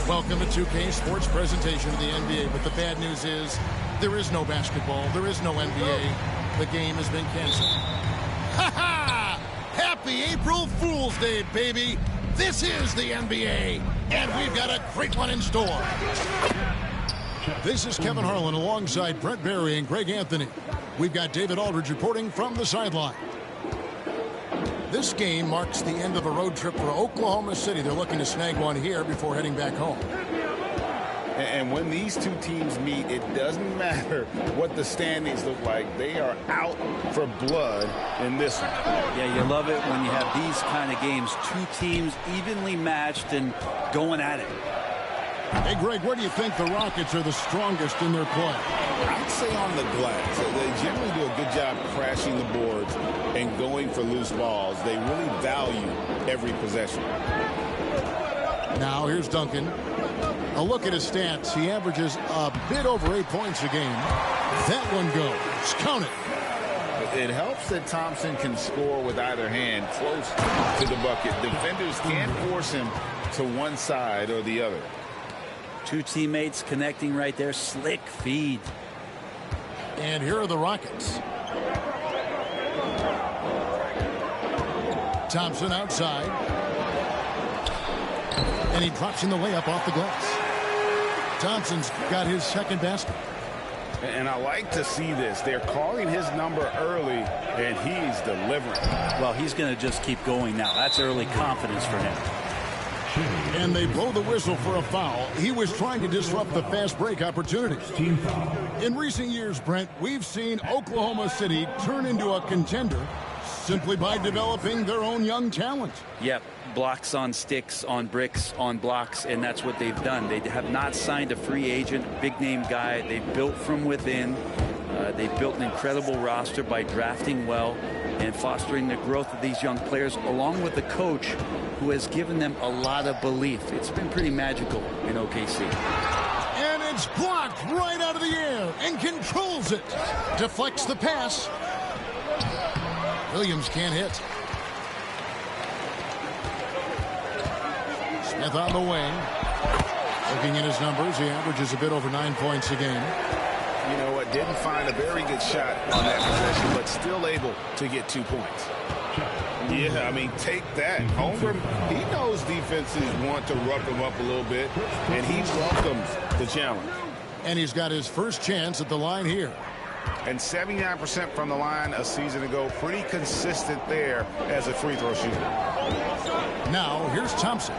Welcome to 2K Sports presentation of the NBA, but the bad news is there is no basketball, there is no NBA. The game has been canceled. Ha ha! Happy April Fool's Day, baby! This is the NBA, and we've got a great one in store. This is Kevin Harlan alongside Brent Barry and Greg Anthony. We've got David Aldridge reporting from the sideline. This game marks the end of a road trip for Oklahoma City. They're looking to snag one here before heading back home. And when these two teams meet, it doesn't matter what the standings look like. They are out for blood in this one. Yeah, you love it when you have these kind of games. Two teams evenly matched and going at it. Hey, Greg, where do you think the Rockets are the strongest in their play? I'd say on the glass. They generally do a good job crashing the boards and going for loose balls. They really value every possession. Now, here's Duncan. A look at his stats. He averages a bit over 8 points a game. That one goes. Count it. It helps that Thompson can score with either hand close to the bucket. Defenders can't force him to one side or the other. Two teammates connecting right there. Slick feed. And here are the Rockets. Thompson outside. And he drops in the layup off the glass. Thompson's got his second basket. And I like to see this. They're calling his number early, and he's delivering. Well, he's going to just keep going now. That's early confidence for him. And they blow the whistle for a foul. He was trying to disrupt the fast break opportunity. In recent years, Brent, we've seen Oklahoma City turn into a contender simply by developing their own young talent. Yep, blocks on sticks, on bricks, on blocks, and that's what they've done. They have not signed a free agent, big-name guy. They built from within. They built an incredible roster by drafting well and fostering the growth of these young players, along with the coach who has given them a lot of belief. It's been pretty magical in OKC. And it's blocked right out of the air and controls it. Deflects the pass. Williams can't hit. Smith on the wing. Looking at his numbers, he averages a bit over 9 points a game. You know what? Didn't find a very good shot on that possession, but still able to get 2 points. Yeah, I mean, take that. Holmgren, he knows defenses want to rough him up a little bit, and he welcomes the challenge. And he's got his first chance at the line here. And 79% from the line a season ago. Pretty consistent there as a free throw shooter. Now, here's Thompson.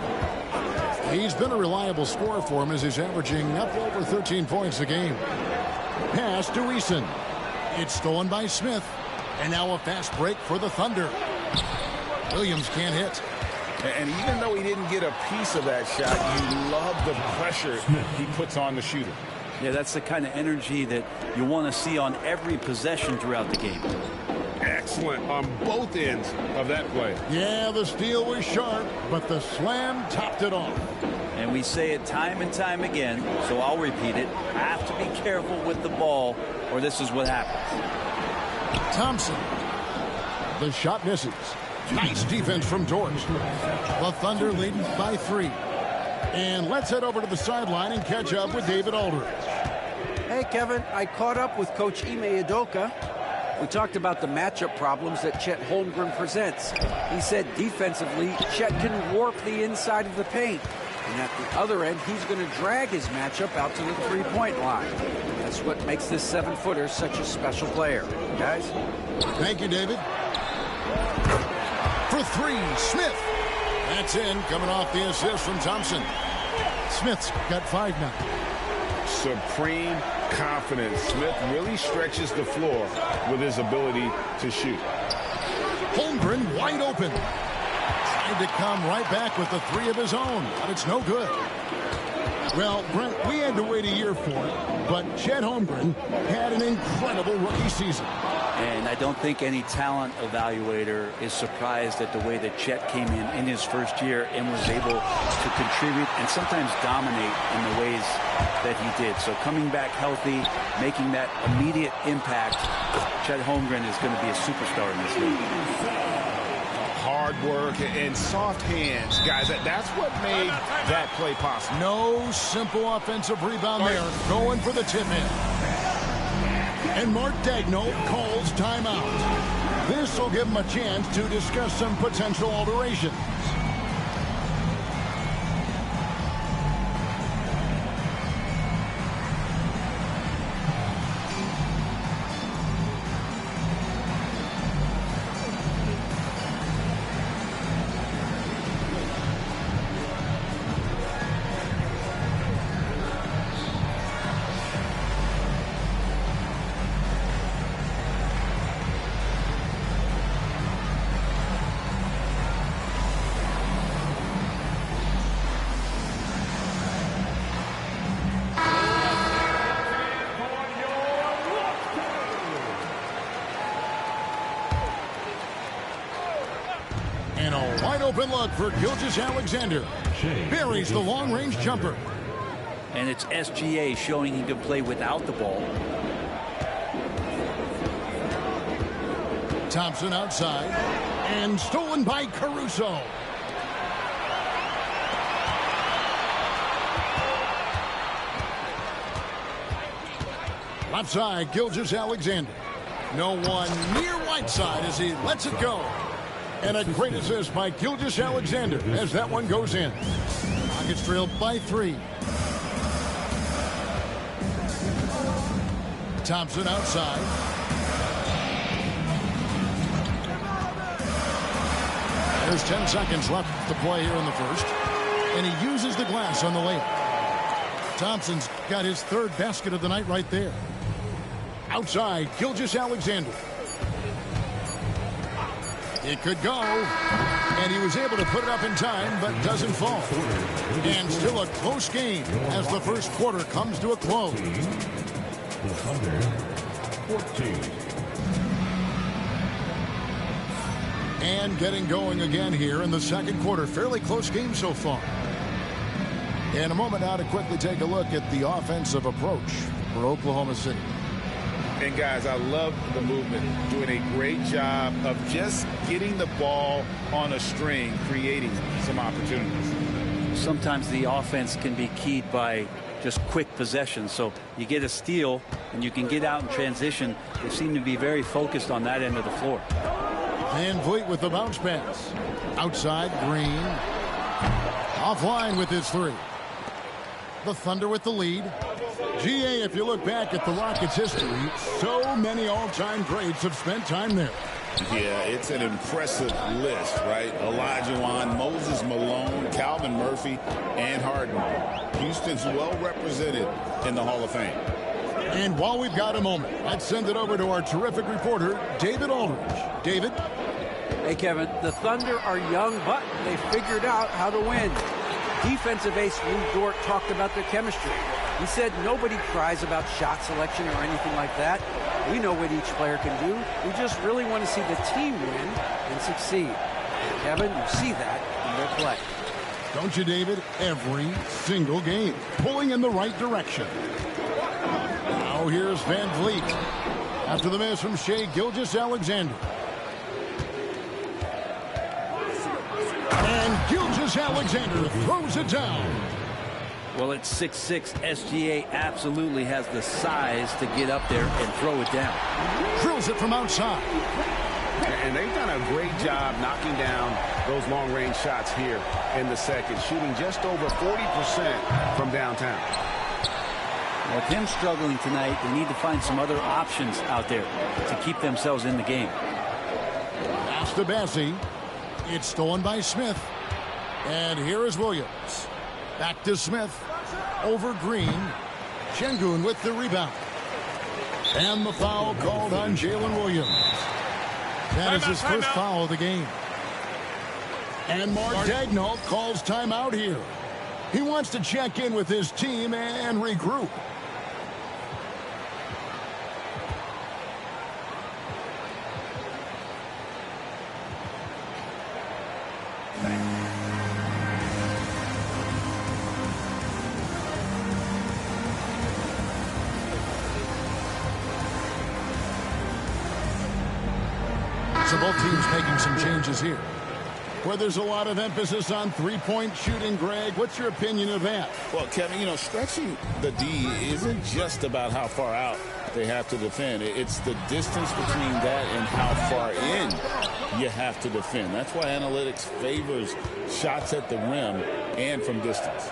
He's been a reliable scorer for him as he's averaging up over 13 points a game. Pass to Eason. It's stolen by Smith. And now a fast break for the Thunder. Williams can't hit. And even though he didn't get a piece of that shot, you love the pressure he puts on the shooter. Yeah, that's the kind of energy that you want to see on every possession throughout the game. Excellent on both ends of that play. Yeah, the steal was sharp, but the slam topped it off. And we say it time and time again, so I'll repeat it. Have to be careful with the ball, or this is what happens. Thompson. The shot misses. Nice defense from George. The Thunder leading by 3. And let's head over to the sideline and catch up with David Aldridge. Hey, Kevin, I caught up with Coach Ime Udoka. We talked about the matchup problems that Chet Holmgren presents. He said defensively, Chet can warp the inside of the paint. And at the other end, he's going to drag his matchup out to the three-point line. That's what makes this 7-footer such a special player. Guys? Thank you, David. For 3, Smith. That's in, coming off the assist from Thompson. Smith's got 5 now. Supreme confidence. Smith really stretches the floor with his ability to shoot. Holmgren wide open. Tried to come right back with the 3 of his own, but it's no good. Well, Brent, we had to wait a year for it, but Chet Holmgren had an incredible rookie season. And I don't think any talent evaluator is surprised at the way that Chet came in his first year and was able to contribute and sometimes dominate in the ways that he did. So coming back healthy, making that immediate impact, Chet Holmgren is going to be a superstar in this league. Hard work and soft hands, guys. That's what made that play possible. No simple offensive rebound there. Going for the tip in. And Mark Daigneault calls timeout. This will give him a chance to discuss some potential alterations. And a wide open look for Gilgeous-Alexander. Buries the long-range jumper. And it's SGA showing he can play without the ball. Thompson outside. And stolen by Caruso. Left side, Gilgeous-Alexander. No one near Whiteside as he lets it go. And a great assist by Gilgeous-Alexander as that one goes in. Rockets trailed by 3. Thompson outside. There's 10 seconds left to play here in the first. And he uses the glass on the layup. Thompson's got his 3rd basket of the night right there. Outside, Gilgeous-Alexander. It could go, and he was able to put it up in time, but doesn't fall. And still a close game as the first quarter comes to a close. The Thunder, 14. And getting going again here in the second quarter. Fairly close game so far. In a moment now to quickly take a look at the offensive approach for Oklahoma City. And guys, I love the movement, doing a great job of just getting the ball on a string, creating some opportunities. Sometimes the offense can be keyed by just quick possessions. So you get a steal and you can get out in transition. They seem to be very focused on that end of the floor. Van Vliet with the bounce pass. Outside, Green. Offline with his 3. The Thunder with the lead. GA, if you look back at the Rockets' history, so many all-time greats have spent time there. Yeah, it's an impressive list, right? Elijah Wan, Moses Malone, Calvin than Murphy and Harden. Houston's well represented in the Hall of Fame. And while we've got a moment, let's send it over to our terrific reporter, David Aldridge. David? Hey, Kevin, the Thunder are young, but they figured out how to win. Defensive ace Lou Dort talked about their chemistry. He said nobody cries about shot selection or anything like that. We know what each player can do. We just really want to see the team win and succeed. Kevin, you see that in their play. Don't you, David? Every single game, pulling in the right direction. Now here's Van Vliet. After the miss from Shai Gilgeous-Alexander. And Gilgeous-Alexander throws it down. Well, at 6'6", SGA absolutely has the size to get up there and throw it down. Drills it from outside. And they've done a great job knocking down those long-range shots here in the second, shooting just over 40% from downtown. With him struggling tonight, they need to find some other options out there to keep themselves in the game. Pass to Bassie. It's stolen by Smith. And here is Williams. Back to Smith. Over Green. Şengün with the rebound. And the foul called on Jalen Williams. That is his first foul of the game. And Mark Daigneault calls timeout here. He wants to check in with his team and regroup. So both teams making some changes here. Where there's a lot of emphasis on three-point shooting, Greg, what's your opinion of that? Well, Kevin, stretching the D isn't just about how far out they have to defend. It's the distance between that and how far in you have to defend. That's why analytics favors shots at the rim and from distance.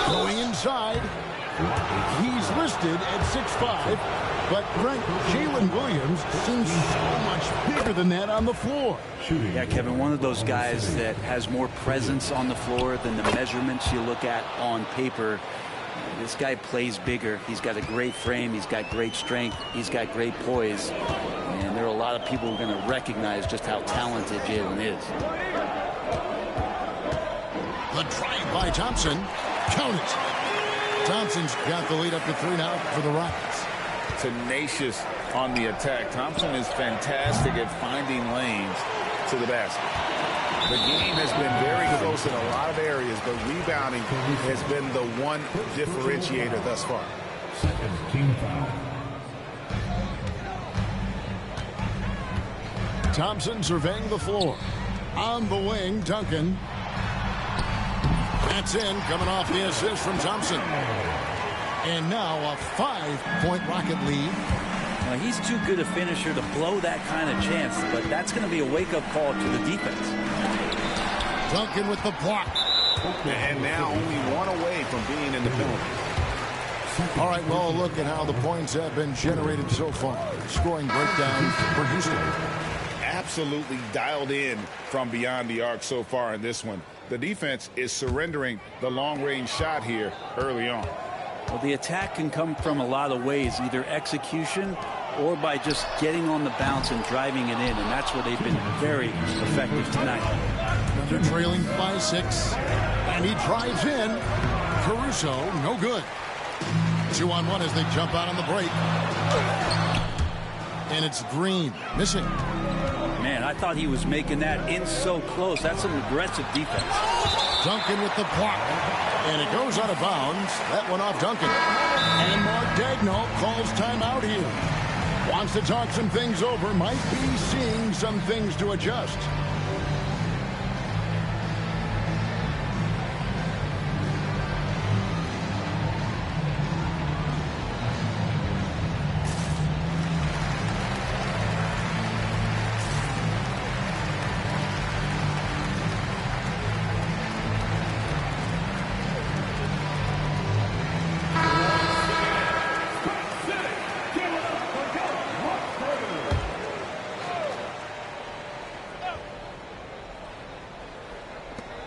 Going inside. He's listed at 6'5", but Greg, Jalen Williams seems so much bigger than that on the floor. Yeah, Kevin, one of those guys that has more presence on the floor than the measurements you look at on paper. This guy plays bigger. He's got a great frame. He's got great strength. He's got great poise. And there are a lot of people who are going to recognize just how talented Jalen is. The drive by Thompson. Count it. Thompson's got the lead up to 3 now for the Rockets. Tenacious on the attack. Thompson is fantastic at finding lanes to the basket. The game has been very close in a lot of areas, but rebounding has been the one differentiator thus far. Second team foul. Thompson surveying the floor. On the wing, Duncan. That's in, coming off the assist from Thompson. And now a 5-point Rocket lead. Now, he's too good a finisher to blow that kind of chance, but that's going to be a wake-up call to the defense. Duncan with the block. And now only one away from being in the penalty. All right, well, look at how the points have been generated so far. Scoring breakdown for Houston. Absolutely dialed in from beyond the arc so far in this one. The defense is surrendering the long-range shot here early on. Well, the attack can come from a lot of ways, either execution or by just getting on the bounce and driving it in, and that's where they've been very effective tonight. They're trailing by 6, and he drives in. Caruso, no good. 2-on-1 as they jump out on the break. And it's Green, missing. Man, I thought he was making that in so close. That's some aggressive defense. Duncan with the block. And it goes out of bounds. That one off Duncan. And Mark Daigneault calls timeout here. Wants to talk some things over. Might be seeing some things to adjust.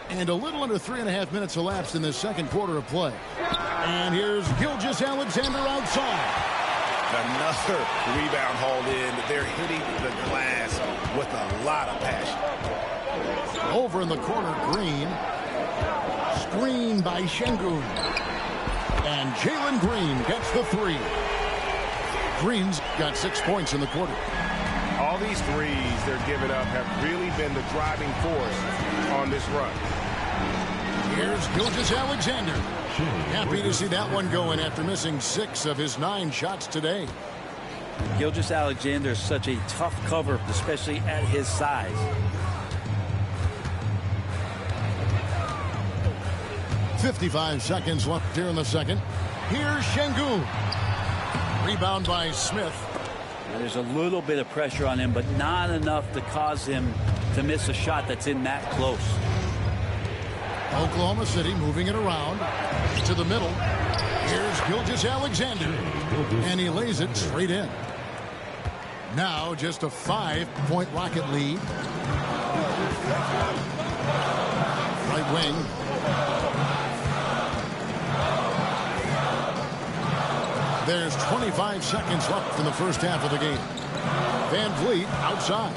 And a little under 3.5 minutes elapsed in the second quarter of play. And here's Gilgeous-Alexander outside. Another rebound hauled in. They're hitting the glass with a lot of passion. Over in the corner, Green. Screen by Şengün. And Jalen Green gets the three. Green's got 6 points in the quarter. All these threes they're giving up have really been the driving force on this run. Here's Gilgeous-Alexander. Happy to see that one going after missing 6 of his 9 shots today. Gilgeous-Alexander is such a tough cover, especially at his size. 55 seconds left here in the second. Here's Şengün. Rebound by Smith. Now, there's a little bit of pressure on him, but not enough to cause him to miss a shot that's in that close. Oklahoma City moving it around to the middle. Here's Gilgeous-Alexander, and he lays it straight in. Now just a 5-point Rocket lead. Right wing. There's 25 seconds left in the first half of the game. Van Vliet outside.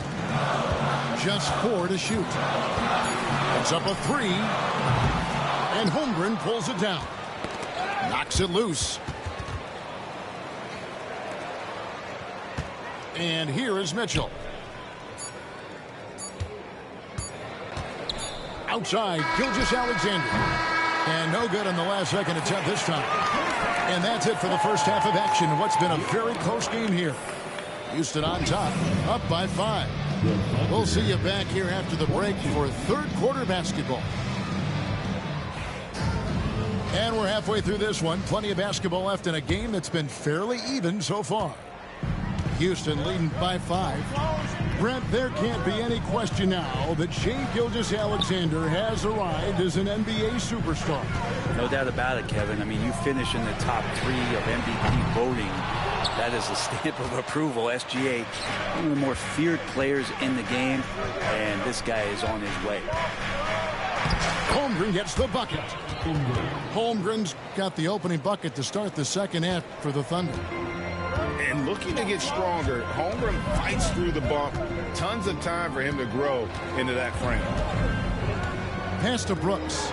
Just 4 to shoot. It's up a 3. And Holmgren pulls it down. Knocks it loose. And here is Mitchell. Outside, Gilgeous-Alexander. And no good on the last second attempt this time. And that's it for the first half of action. What's been a very close game here. Houston on top, up by 5. We'll see you back here after the break for third quarter basketball. And we're halfway through this one. Plenty of basketball left in a game that's been fairly even so far. Houston leading by 5. Brent, there can't be any question now that Shai Gilgeous-Alexander has arrived as an NBA superstar. No doubt about it, Kevin. I mean, you finish in the top 3 of MVP voting. That is a stamp of approval. SGA, one of the more feared players in the game, and this guy is on his way. Holmgren gets the bucket. Holmgren's got the opening bucket to start the second half for the Thunder. And looking to get stronger, Holmgren fights through the bump. Tons of time for him to grow into that frame. Pass to Brooks.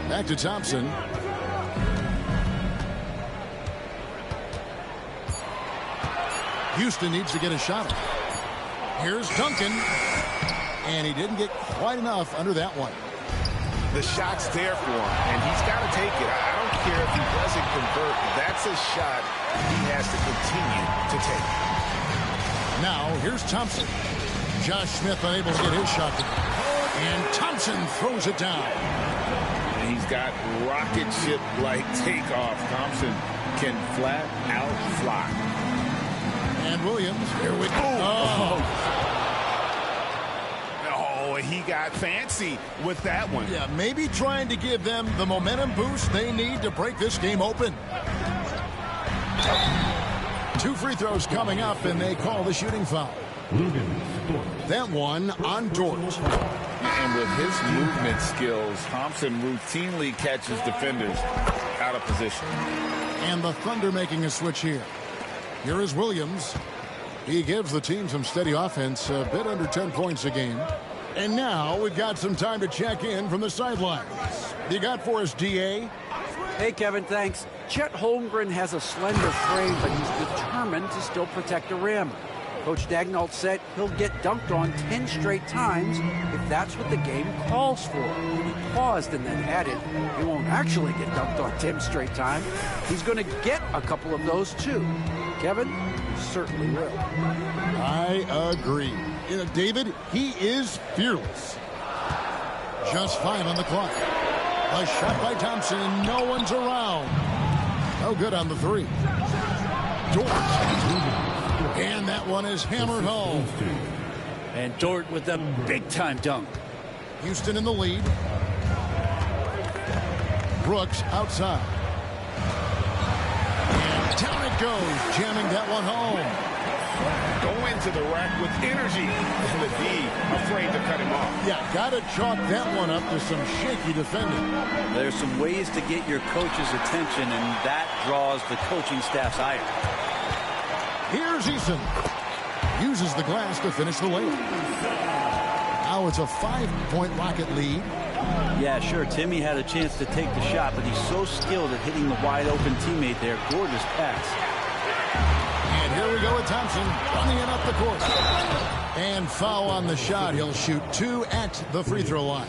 Back to Thompson. Houston needs to get a shot. Here's Duncan. And he didn't get quite enough under that one. The shot's there for him, and he's got to take it. I don't care if he doesn't convert. That's a shot he has to continue to take. Now, here's Thompson. Josh Smith unable to get his shot down. And Thompson throws it down. And he's got rocket ship-like takeoff. Thompson can flat out fly. And Williams, here we go. Oh. He got fancy with that one. Yeah, maybe trying to give them the momentum boost they need to break this game open. 2 free throws coming up, and they call the shooting foul. That one on Dort. And with his movement skills, Thompson routinely catches defenders out of position. And the Thunder making a switch here. Here is Williams. He gives the team some steady offense, a bit under 10 points a game. And now we've got some time to check in from the sidelines. You got for us, D.A.? Hey, Kevin, thanks. Chet Holmgren has a slender frame, but he's determined to still protect the rim. Coach Daigneault said he'll get dunked on 10 straight times if that's what the game calls for. He paused and then added, he won't actually get dunked on 10 straight times. He's going to get a couple of those, too. Kevin, he certainly will. I agree. You know, David, he is fearless. Just 5 on the clock. A shot by Thompson, and no one's around. No good on the 3. Dort. And that one is hammered home. And Dort with a big-time dunk. Houston in the lead. Brooks outside. And down it goes, jamming that one home. Go into the rack with energy. And the D afraid to cut him off. Yeah, got to chalk that one up to some shaky defending. There's some ways to get your coach's attention, and that draws the coaching staff's ire. Here's Eason. Uses the glass to finish the layup. Now it's a 5-point Rocket lead. Yeah, sure, Timmy had a chance to take the shot, but he's so skilled at hitting the wide-open teammate there. Gorgeous pass. And here we go with Thompson running it up the court. And foul on the shot. He'll shoot 2 at the free throw line.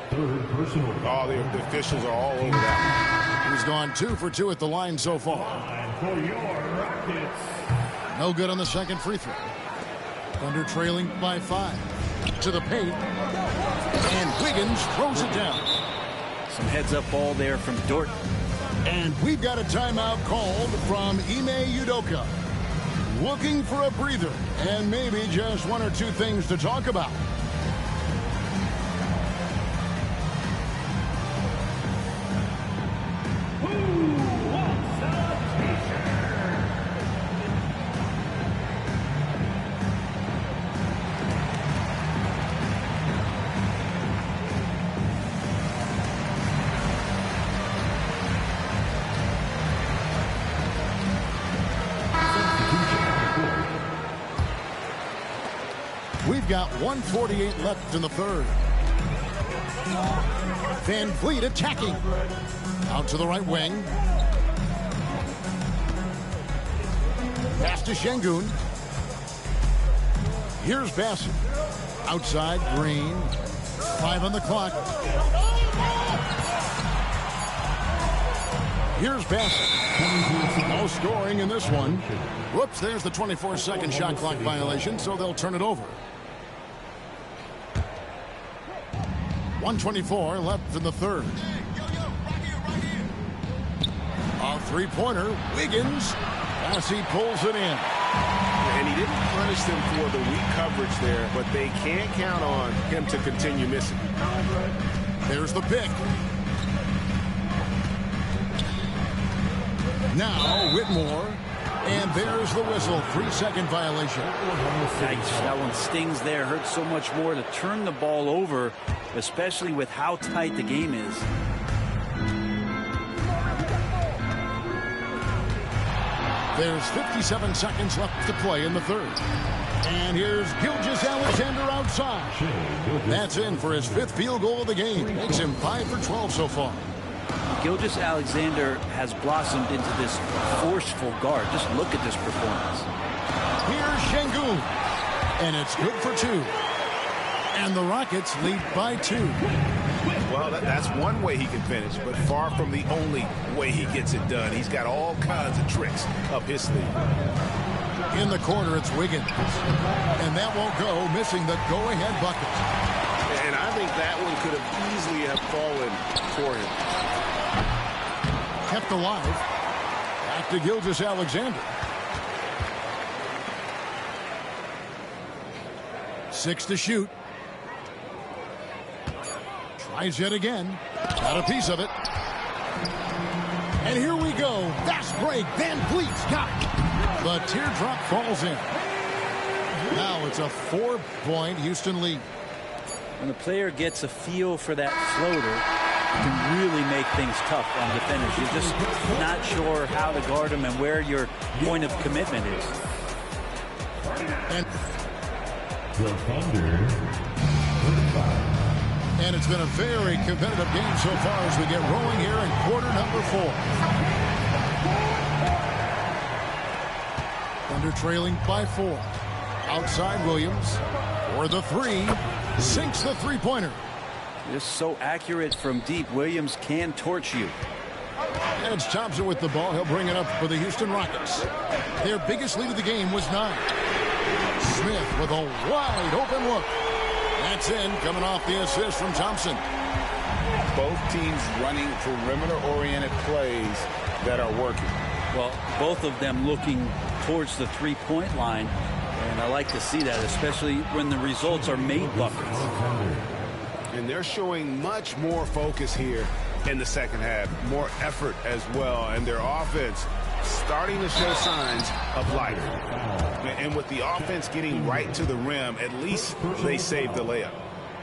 Third personal. Oh, the officials are all over that. He's gone 2 for 2 at the line so far. For your Rockets. No good on the second free throw. Thunder trailing by 5. To the paint. And Wiggins throws it down. Some heads-up ball there from Dort. And we've got a timeout called from Ime Udoka. Looking for a breather and maybe just 1 or 2 things to talk about. We've got 1:48 left in the third. Van Vliet attacking. Out to the right wing. Pass to Şengün. Here's Bassett. Outside, Green. 5 on the clock. Here's Bassett. No scoring in this one. Whoops, there's the 24-second shot clock violation, so they'll turn it over. 1:24 left in the third. A three-pointer. Wiggins. As he pulls it in. And he didn't punish them for the weak coverage there, but they can't count on him to continue missing. There's the pick. Now Whitmore. And there's the whistle. 3-second violation. Nice. That one stings there. Hurts so much more to turn the ball over, especially with how tight the game is. There's 57 seconds left to play in the third. And here's Gilgeous-Alexander outside. That's in for his 5th field goal of the game. Makes him 5 for 12 so far. Gilgeous-Alexander has blossomed into this forceful guard. Just look at this performance. Here's Şengün. And it's good for 2. And the Rockets lead by 2. Well, that's one way he can finish, but far from the only way he gets it done. He's got all kinds of tricks up his sleeve. In the corner, it's Wiggins. And that won't go, missing the go-ahead bucket. And I think that one could have easily have fallen for him. Kept alive. Back to Gilgeous-Alexander. 6 to shoot. Tries yet again. Got a piece of it. And here we go. Fast break. Van Vliet's got it. The teardrop falls in. Now it's a 4-point Houston lead. When the player gets a feel for that floater, it can really make things tough on defenders. You're just not sure how to guard them and where your point of commitment is. And The Thunder. And it's been a very competitive game so far as we get rolling here in quarter number 4. Thunder trailing by 4. Outside Williams for the 3. Sinks the three-pointer. Just so accurate from deep. Williams can torch you. Edge Thompson with the ball. He'll bring it up for the Houston Rockets. Their biggest lead of the game was 9. Smith with a wide open look. That's in, coming off the assist from Thompson. Both teams running perimeter-oriented plays that are working. Well, both of them looking towards the three-point line. And I like to see that, especially when the results are made buckets. And they're showing much more focus here in the second half. More effort as well. And their offense starting to show signs of life. And with the offense getting right to the rim, at least they saved the layup.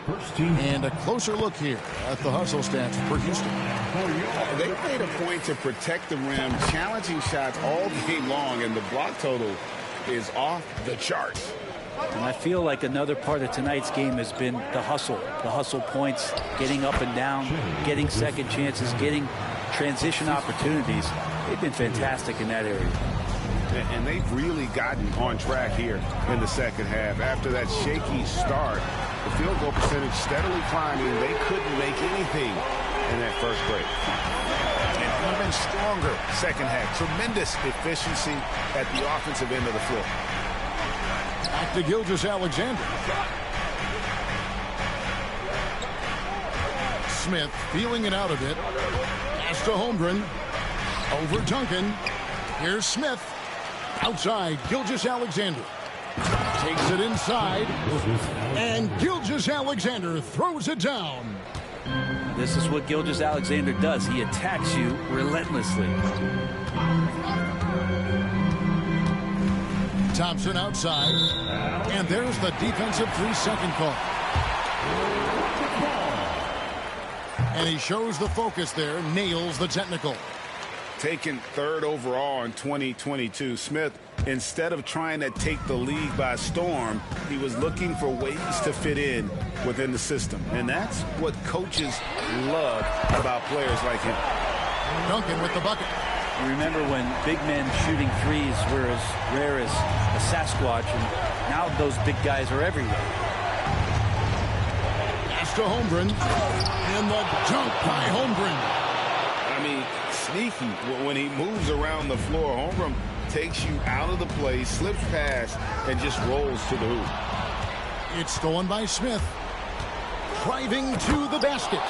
First team. And a closer look here at the hustle stats for Houston. They made a point to protect the rim, challenging shots all game long, and the block total is off the charts. And I feel like another part of tonight's game has been the hustle points, getting up and down, getting second chances, getting transition opportunities. They've been fantastic in that area. And they've really gotten on track here in the second half. After that shaky start, the field goal percentage steadily climbing. They couldn't make anything in that first break. And even stronger second half. Tremendous efficiency at the offensive end of the floor. Back to Gilgeous-Alexander. Smith feeling it out a bit. Pass to Holmgren. Over Duncan. Here's Smith. Outside, Gilgeous-Alexander. Takes it inside. And Gilgeous-Alexander throws it down. This is what Gilgeous-Alexander does. He attacks you relentlessly. Thompson outside. And there's the defensive 3-second call. And he shows the focus there, nails the technical. Taken third overall in 2022, Smith, instead of trying to take the league by storm, he was looking for ways to fit in within the system. And that's what coaches love about players like him. Duncan with the bucket. You remember when big men shooting threes were as rare as a Sasquatch, and now those big guys are everywhere. Pass to Holmgren. And the dunk by Holmgren. I mean, sneaky when he moves around the floor. Holmgren takes you out of the play, slips past, and just rolls to the hoop. It's stolen by Smith. Driving to the basket.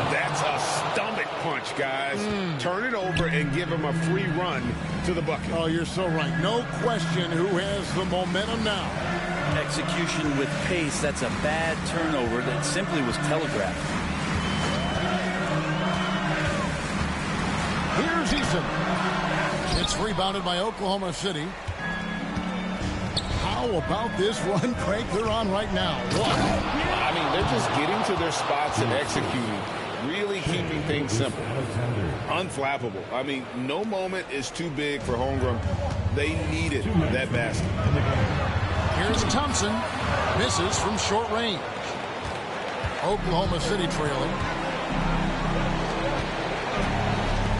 That's a stomach punch, guys. Turn it over and give him a free run to the bucket. Oh, you're so right. No question who has the momentum now. Execution with pace, that's a bad turnover that simply was telegraphed. Here's Eason. It's rebounded by Oklahoma City. How about this run, Craig, they're on right now? I mean, they're just getting to their spots and executing. Really keeping things simple. Unflappable. I mean, no moment is too big for Holmgren. They needed that basket. Here's Thompson. Misses from short range. Oklahoma City trailing.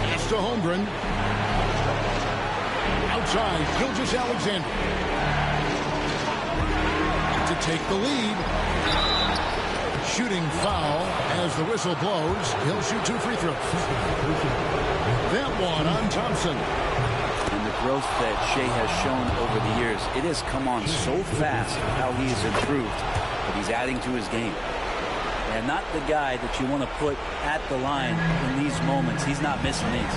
Pass to Holmgren. Outside, Gilgeous-Alexander. To take the lead. Shooting foul as the whistle blows. He'll shoot 2 free throws. That one on Thompson. And the growth that Shea has shown over the years, it has come on so fast how he's improved, but he's adding to his game. And not the guy that you want to put at the line in these moments. He's not missing these.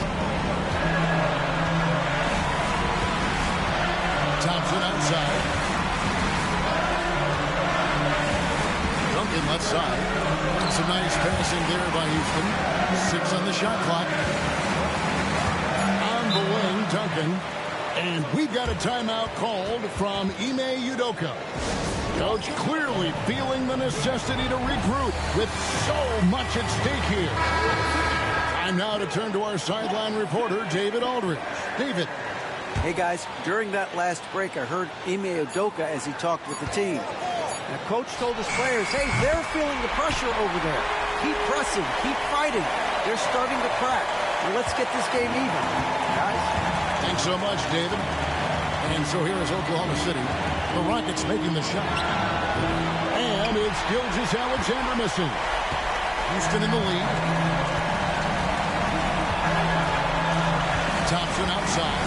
Thompson outside. Duncan left side. Some nice passing there by Houston. 6 on the shot clock. On the wing, Duncan. And we've got a timeout called from Ime Udoka. Coach clearly feeling the necessity to regroup with so much at stake here. Time now to turn to our sideline reporter, David Aldridge. David. Hey, guys, during that last break, I heard Ime Udoka as he talked with the team. Now, Coach told his players, hey, they're feeling the pressure over there. Keep pressing, keep fighting. They're starting to crack. Now, let's get this game even, guys. Thanks so much, David. And so here is Oklahoma City. The Rockets making the shot. And it's Gilgeous-Alexander missing. Houston in the lead. Thompson outside.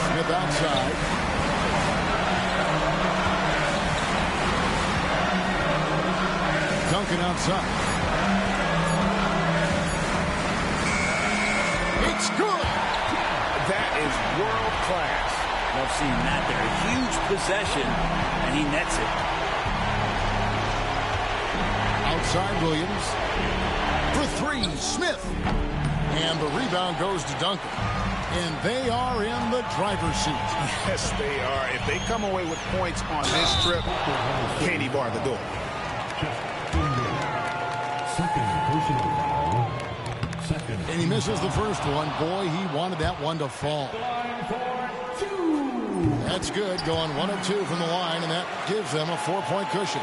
Smith outside. Duncan outside. It's good. That is world class. Love seeing that there. A huge possession, and he nets it. Outside Williams. For 3, Smith. And the rebound goes to Duncan. And they are in the driver's seat. Yes, they are. If they come away with points on this trip, candy bar the door. Second personal foul. Second. And he misses the first one. Boy, he wanted that one to fall. That's good. Going 1 of 2 from the line, and that gives them a 4-point cushion.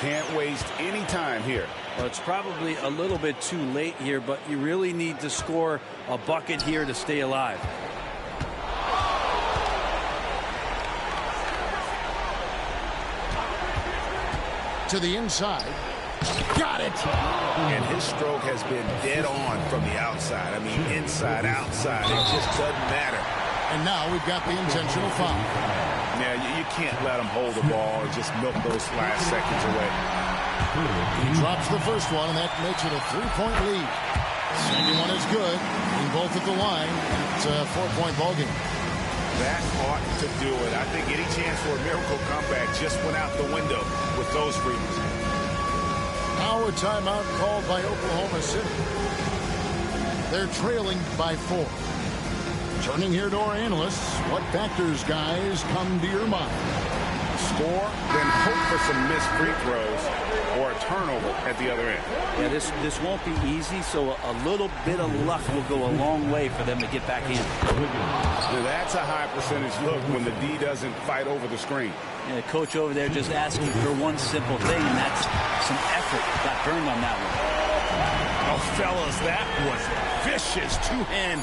Can't waste any time here. Well, it's probably a little bit too late here, but you really need to score a bucket here to stay alive. To the inside. Got it. And his stroke has been dead on from the outside. I mean, inside, outside. It just doesn't matter. And now we've got the intentional foul. Yeah, you can't let him hold the ball and just milk those last seconds away. He drops the first one, and that makes it a 3-point lead. Second one is good. And both at the line. It's a 4-point ballgame. That ought to do it. I think any chance for a miracle comeback just went out the window with those free throws. Now a timeout called by Oklahoma City. They're trailing by 4. Turning here to our analysts, what factors, guys, come to your mind? Score, then hope for some missed free throws or a turnover at the other end. Yeah, this won't be easy, so a little bit of luck will go a long way for them to get back in. Now that's a high percentage look when the D doesn't fight over the screen. Yeah, the coach over there just asking for one simple thing, and that's some effort. Got burned on that one. Oh, fellas, that was vicious two-hand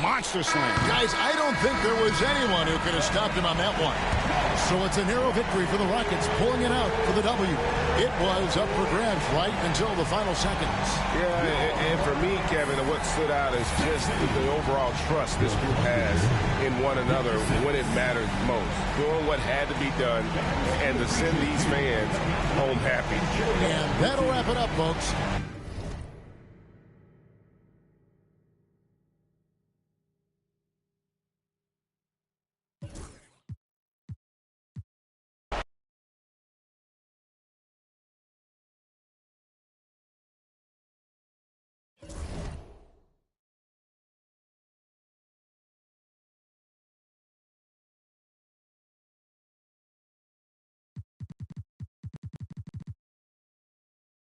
monster slam. Guys, I don't think there was anyone who could have stopped him on that one. So it's a narrow victory for the Rockets, pulling it out for the W. It was up for grabs right until the final seconds. Yeah, and for me, Kevin, what stood out is just the overall trust this group has in one another when it mattered most. Doing what had to be done and to send these fans home happy. And that'll wrap it up, folks.